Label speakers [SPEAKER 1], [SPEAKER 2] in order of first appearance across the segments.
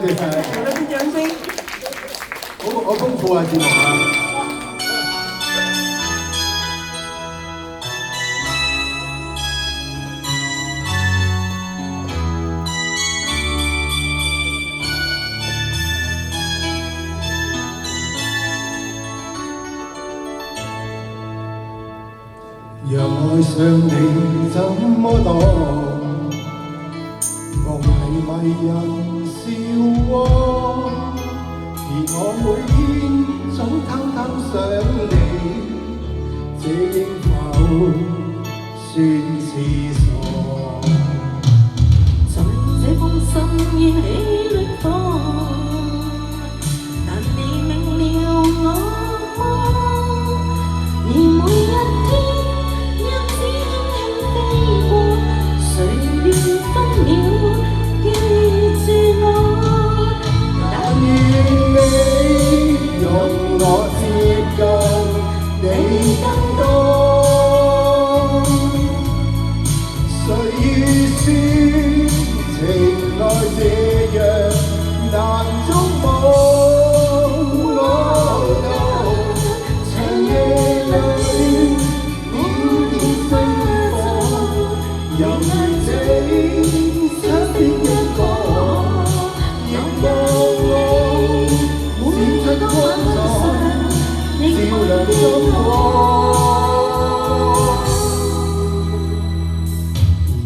[SPEAKER 1] 多謝晒，
[SPEAKER 2] 俾多啲掌聲。
[SPEAKER 1] 好豐富啊節目啊！讓愛上你怎麼擋？共你迷人笑窩，而我每天總偷偷想你，這應否算是傻？
[SPEAKER 3] 在這封心燃起烈火，但你明了我夢，而每一天。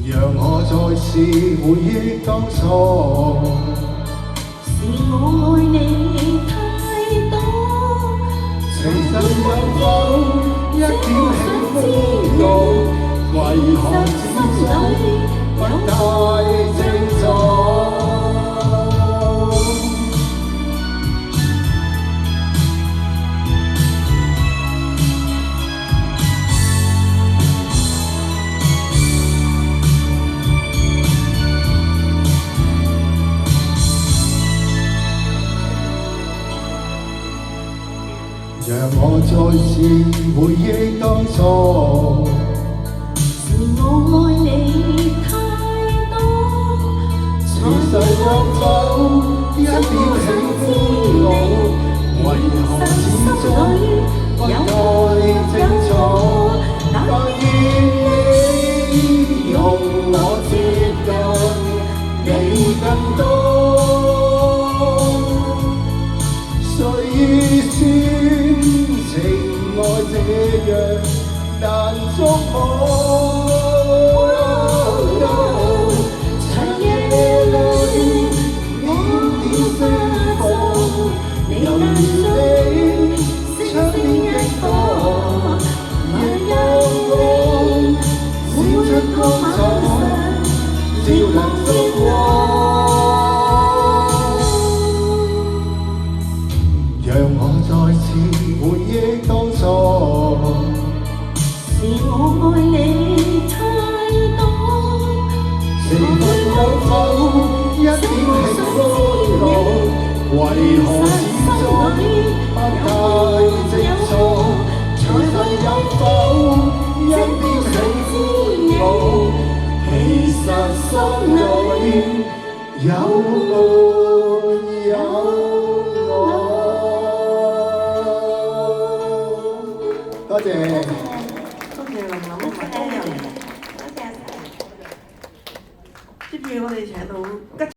[SPEAKER 3] 讓我再次回憶當初，是我愛你太多，其實有否一點喜歡我，為何始終不太清楚？讓我再次回憶當初，是我愛你太多，其實有否一點喜歡我，為何始終不太清楚？但願你用我接近你更多，誰說情愛這樣難捉摸，長夜裏點點星火，猶如你窗邊一顆，讓我閃出光彩，照亮燭光。讓我再次回憶當初，是我愛你太多，其實有否一點喜歡我，為何始終不太清楚？其實有否一點喜歡我，其實心裏有沒有我？多謝，
[SPEAKER 2] 多謝林林同埋高人，多謝。接住我哋請到吉。